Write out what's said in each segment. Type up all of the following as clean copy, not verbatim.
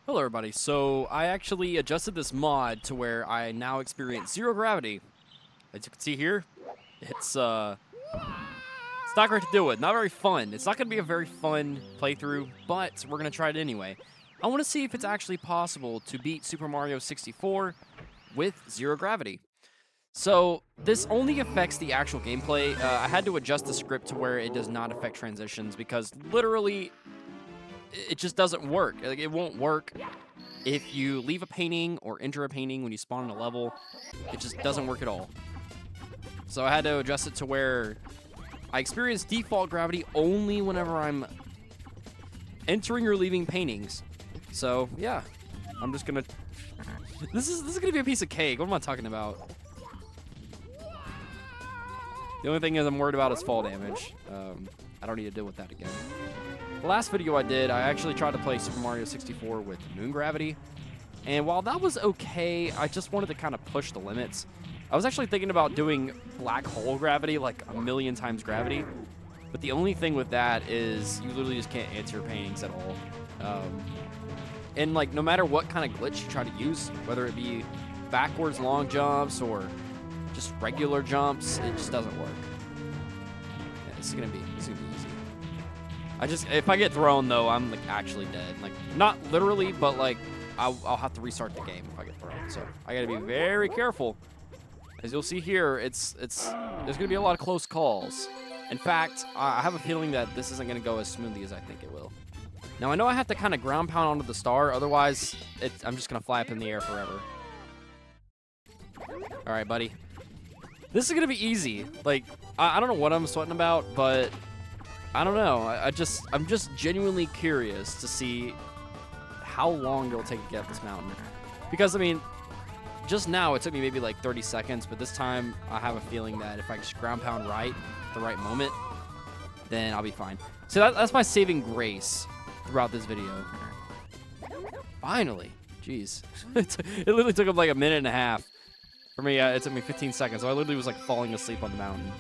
Hello everybody, so I actually adjusted this mod to where I now experience zero gravity. As you can see here, it's not great to deal with, not very fun. It's not going to be a very fun playthrough, but we're going to try it anyway. I want to see if it's actually possible to beat Super Mario 64 with zero gravity. So this only affects the actual gameplay. I had to adjust the script to where it does not affect transitions because literally it just doesn't work. Like, it won't work if you leave a painting or enter a painting when you spawn in a level. It just doesn't work at all. So I had to adjust it to where I experience default gravity only whenever I'm entering or leaving paintings. So yeah, I'm just gonna. This is gonna be a piece of cake. What am I talking about? The only thing is I'm worried about is fall damage. I don't need to deal with that again. The last video I did, I actually tried to play Super Mario 64 with moon gravity. And while that was okay, I just wanted to kind of push the limits. I was actually thinking about doing black hole gravity, like a million times gravity. But the only thing with that is you literally just can't answer paintings at all. And like no matter what kind of glitch you try to use, whether it be backwards long jumps or just regular jumps, it just doesn't work. Yeah, this is gonna be easy. If I get thrown though, I'm like actually dead. Like not literally, but like I'll have to restart the game if I get thrown. So I gotta be very careful. As you'll see here, there's gonna be a lot of close calls. In fact, I have a feeling that this isn't gonna go as smoothly as I think it will. Now I know I have to kind of ground pound onto the star, otherwise I'm just gonna fly up in the air forever. All right, buddy. This is gonna be easy. Like I don't know what I'm sweating about, but I don't know. I'm just genuinely curious to see how long it'll take to get up this mountain. Because I mean, just now it took me maybe like 30 seconds, but this time I have a feeling that if I just ground pound right at the right moment, then I'll be fine. So that's my saving grace throughout this video. Finally, jeez, it literally took up like a minute and a half. For me, it took me 15 seconds, so I literally was like falling asleep on the mountain.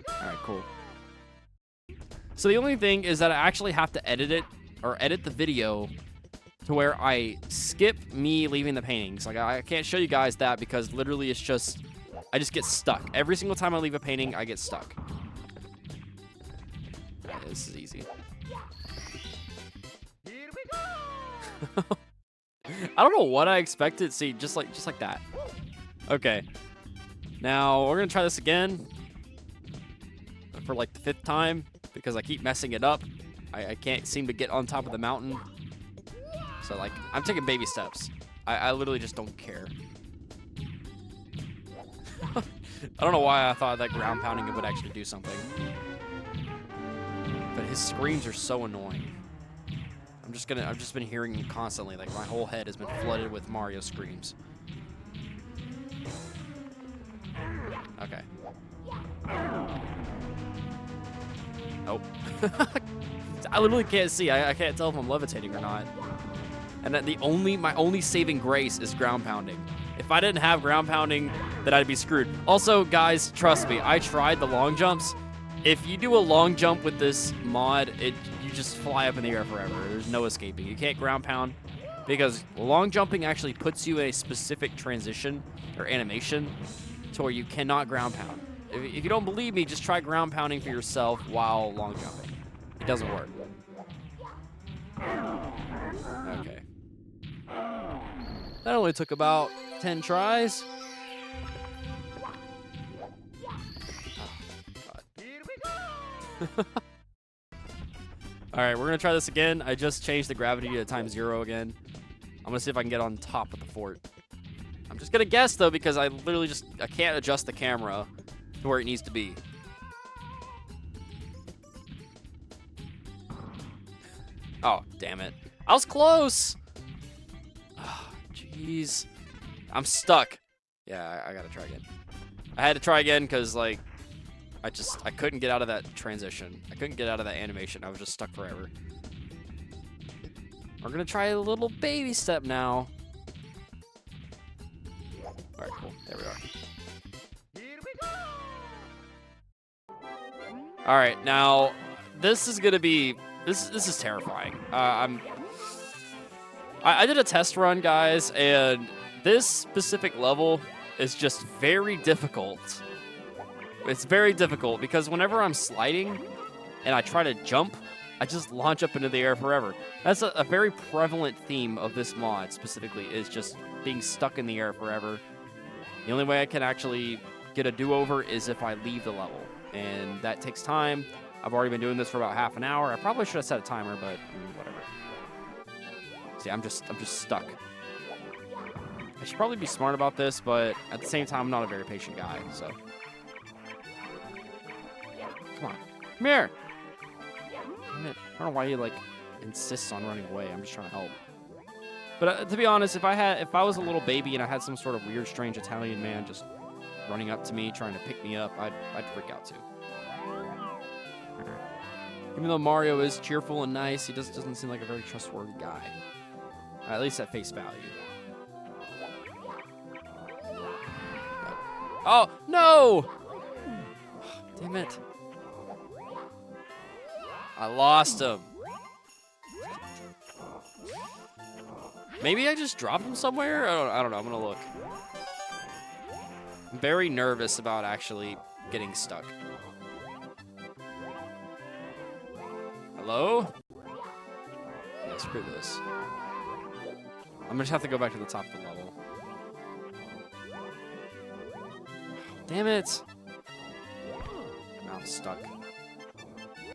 All right, cool. So the only thing is that I actually have to edit it, or edit the video to where I skip me leaving the paintings. Like I can't show you guys that because literally it's just, I just get stuck. Every single time I leave a painting, I get stuck. All right, this is easy. I don't know what I expected. See, just like that. Okay. Now we're gonna try this again for like the 5th time because I keep messing it up. I can't seem to get on top of the mountain. So like I'm taking baby steps. I literally just don't care. I don't know why I thought that ground pounding it would actually do something. But his screams are so annoying. I've just been hearing him constantly. Like my whole head has been flooded with Mario screams. Okay. Nope. I literally can't see. I can't tell if I'm levitating or not. And that my only saving grace is ground pounding. If I didn't have ground pounding, then I'd be screwed. Also, guys, trust me, I tried the long jumps. If you do a long jump with this mod, you just fly up in the air forever. There's no escaping. You can't ground pound because long jumping actually puts you in a specific transition or animation to where you cannot ground pound. If you don't believe me, just try ground pounding for yourself while long jumping. It doesn't work. Okay. That only took about 10 tries. All right, we're gonna try this again. I just changed the gravity to ×0 again. I'm gonna see if I can get on top of the fort. I'm just gonna guess though because I literally I can't adjust the camera to where it needs to be. Oh, damn it. I was close. Oh, jeez. I'm stuck. Yeah, I gotta try again. I had to try again because like I couldn't get out of that transition. I couldn't get out of that animation. I was just stuck forever. We're gonna try a little baby step now. All right, cool. There we are. All right, now this is gonna be This is terrifying. I did a test run, guys, and this specific level is just very difficult. It's very difficult because whenever I'm sliding and I try to jump, I just launch up into the air forever. That's a very prevalent theme of this mod specifically, is just being stuck in the air forever. The only way I can actually get a do-over is if I leave the level, and that takes time. I've already been doing this for about half an hour. I probably should have set a timer, but whatever. See, I'm just stuck. I should probably be smart about this, but at the same time, I'm not a very patient guy, so. Come on. Come here. Damn it. I don't know why you, like, insists on running away. I'm just trying to help. But to be honest, if I was a little baby and I had some sort of weird, strange Italian man just running up to me, trying to pick me up, I'd freak out too. Even though Mario is cheerful and nice, he just doesn't seem like a very trustworthy guy. At least at face value. Oh, no! Damn it. I lost him. Maybe I just dropped him somewhere? I don't know. I'm going to look. I'm very nervous about actually getting stuck. Hello? Yeah, screw this. I'm going to have to go back to the top of the level. Damn it. Now I'm stuck.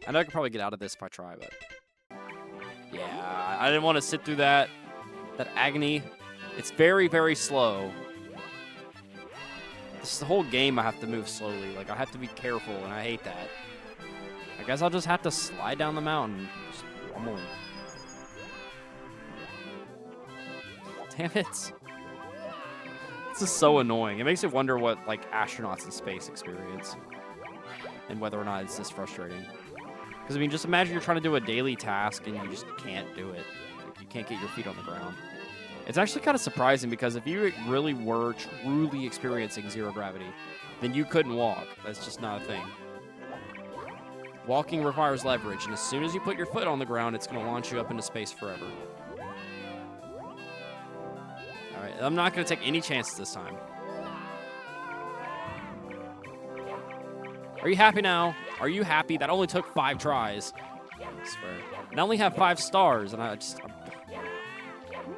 I know I could probably get out of this if I try, but... Yeah, I didn't want to sit through that agony. It's very, very slow. This is the whole game I have to move slowly. Like, I have to be careful, and I hate that. I guess I'll just have to slide down the mountain. Just normally. Damn it. This is so annoying. It makes me wonder what, like, astronauts in space experience. And whether or not it's this frustrating. Because, I mean, just imagine you're trying to do a daily task and you just can't do it. Like, you can't get your feet on the ground. It's actually kind of surprising because if you really were truly experiencing zero gravity, then you couldn't walk. That's just not a thing. Walking requires leverage, and as soon as you put your foot on the ground, it's going to launch you up into space forever. All right, I'm not going to take any chances this time. Are you happy now? Are you happy? That only took 5 tries. I swear. And I only have 5 stars, and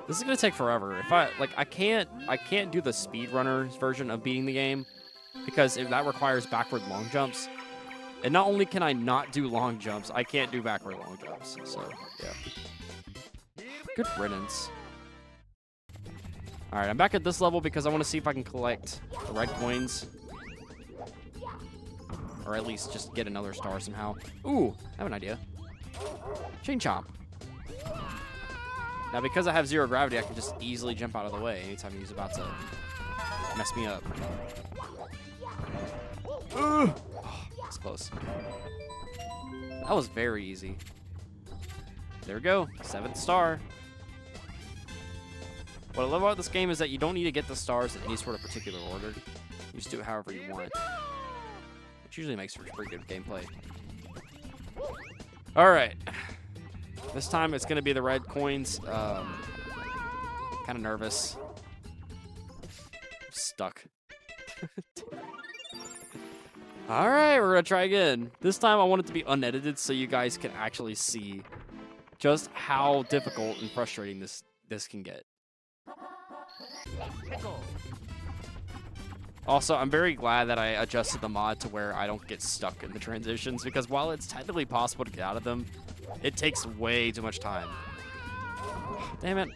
this is gonna take forever. If I can't do the speedrunner's version of beating the game because that requires backward long jumps. And not only can I not do long jumps, I can't do backward long jumps. So yeah. Good riddance. All right, I'm back at this level because I want to see if I can collect the red coins. Or at least just get another star somehow. Ooh, I have an idea. Chain chomp. Now, because I have zero gravity, I can just easily jump out of the way anytime he's about to mess me up. Oh, that's close. That was very easy. There we go. 7th star. What I love about this game is that you don't need to get the stars in any sort of particular order. You just do it however you want. Which usually makes for pretty good gameplay. All right. This time it's going to be the red coins. Kind of nervous. I'm stuck. All right, we're going to try again. This time I want it to be unedited so you guys can actually see just how difficult and frustrating this can get. Also, I'm very glad that I adjusted the mod to where I don't get stuck in the transitions, because while it's technically possible to get out of them, it takes way too much time. Damn it.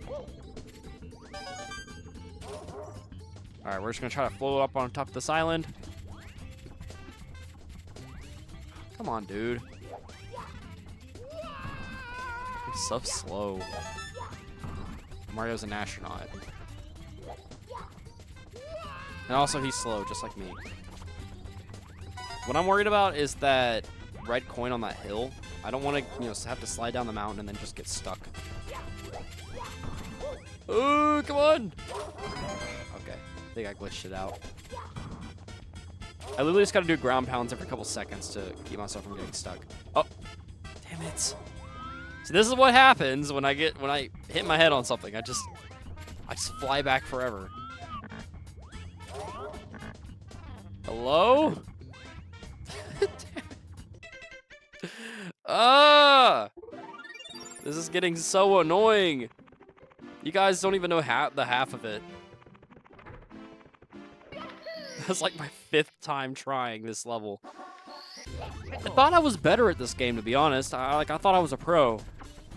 All right, we're just going to try to float up on top of this island. Come on, dude. He's so slow. Mario's an astronaut. And also, he's slow, just like me. What I'm worried about is that red coin on that hill. I don't want to, have to slide down the mountain and then just get stuck. Oh, come on! Okay, I think I glitched it out. I literally just got to do ground pounds every couple seconds to keep myself from getting stuck. Oh, damn it. See, this is what happens when I hit my head on something. I just fly back forever. Hello? This is getting so annoying. You guys don't even know the half of it. That's like my 5th time trying this level. I thought I was better at this game, to be honest. I thought I was a pro,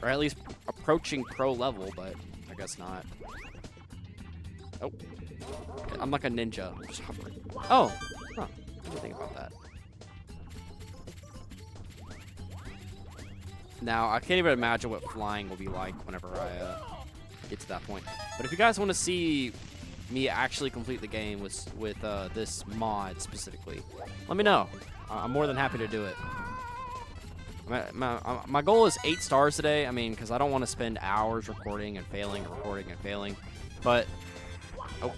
or at least approaching pro level, but I guess not. Oh, I'm like a ninja. I'm just hovering. Oh, huh. I didn't think about that. Now, I can't even imagine what flying will be like whenever I get to that point. But if you guys want to see me actually complete the game with this mod specifically, let me know. I'm more than happy to do it. My goal is 8 stars today. I mean, because I don't want to spend hours recording and failing, recording and failing. But, oh,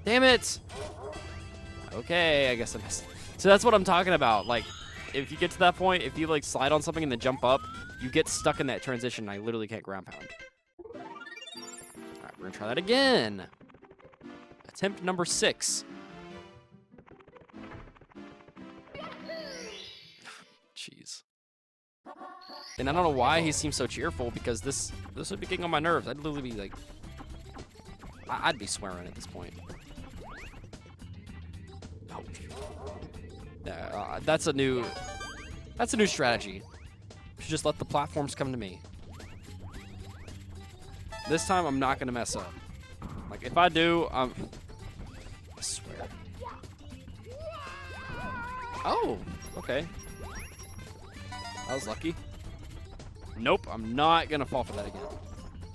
damn it! Okay, I guess I missed. So that's what I'm talking about. Like, if you get to that point, if you like slide on something and then jump up, you get stuck in that transition. I literally can't ground pound. All right, we're gonna try that again. Attempt number 6. Jeez. And I don't know why he seems so cheerful, because this would be getting on my nerves. I'd literally be like, I'd be swearing at this point. Ouch. Yeah, that's a new strategy. Should just let the platforms come to me. This time I'm not gonna mess up. Like if I do, I swear. Oh, okay. I was lucky. Nope, I'm not gonna fall for that again.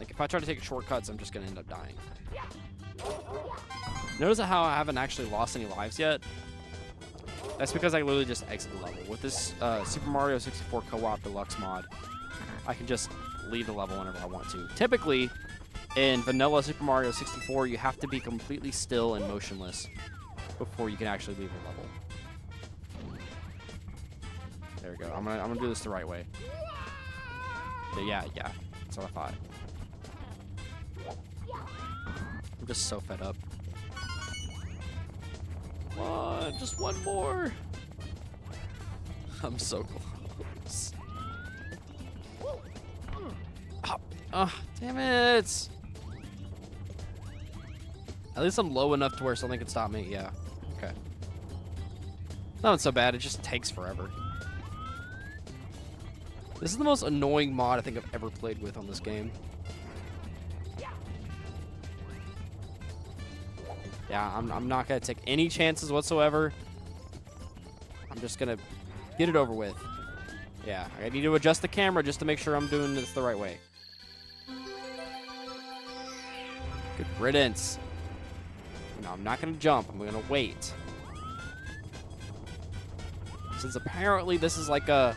Like if I try to take shortcuts, I'm just gonna end up dying. Notice how I haven't actually lost any lives yet? That's because I literally just exit the level. With this Super Mario 64 Co-op Deluxe mod, I can just leave the level whenever I want to. Typically, in vanilla Super Mario 64, you have to be completely still and motionless before you can actually leave the level. There we go. I'm gonna do this the right way. Yeah, that's what I thought. I'm just so fed up. Come on, just one more. I'm so close. Oh, damn it. At least I'm low enough to where something can stop me. Yeah, okay. Not so bad. It just takes forever. This is the most annoying mod I think I've ever played with on this game. Yeah, I'm not going to take any chances whatsoever. I'm just going to get it over with. Yeah, I need to adjust the camera just to make sure I'm doing this the right way. Good riddance. No, I'm not going to jump. I'm going to wait. Since apparently this is like a...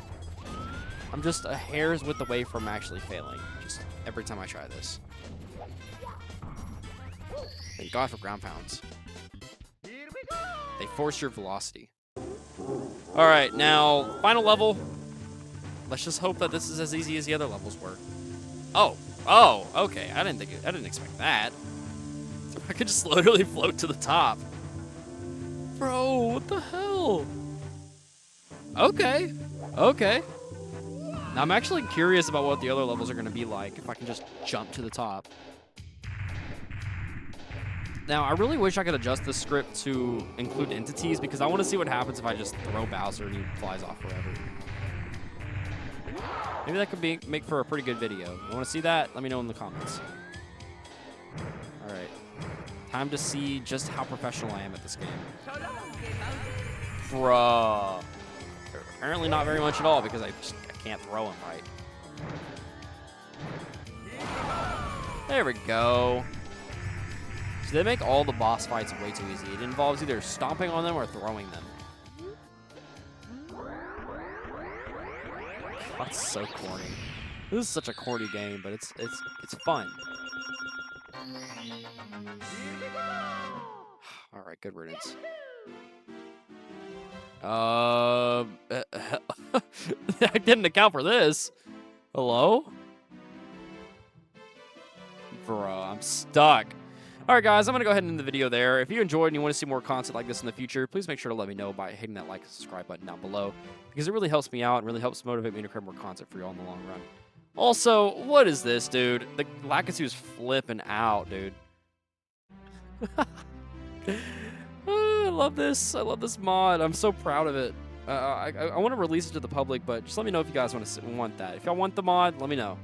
I'm just a hair's width away from actually failing. Just every time I try this. Thank God for ground pounds. They force your velocity. All right, now final level. Let's just hope that this is as easy as the other levels were. Oh, okay. I didn't expect that. I could just literally float to the top. Bro, what the hell? Okay. Now I'm actually curious about what the other levels are going to be like if I can just jump to the top. Now, I really wish I could adjust the script to include entities, because I want to see what happens if I just throw Bowser and he flies off forever. Maybe that could make for a pretty good video. You want to see that? Let me know in the comments. All right. Time to see just how professional I am at this game. Bruh. Apparently not very much at all, because I can't throw him right. There we go. So they make all the boss fights way too easy. It involves either stomping on them or throwing them. That's so corny. This is such a corny game, but it's fun. All right, good riddance. I didn't account for this. Hello? Bro, I'm stuck. All right, guys, I'm going to go ahead and end the video there. If you enjoyed and you want to see more content like this in the future, please make sure to let me know by hitting that like and subscribe button down below, because it really helps me out and really helps motivate me to create more content for you all in the long run. Also, what is this, dude? The Lakiitu's flipping out, dude. I love this. I love this mod. I'm so proud of it. I want to release it to the public, but just let me know if you guys want that. If y'all want the mod, let me know.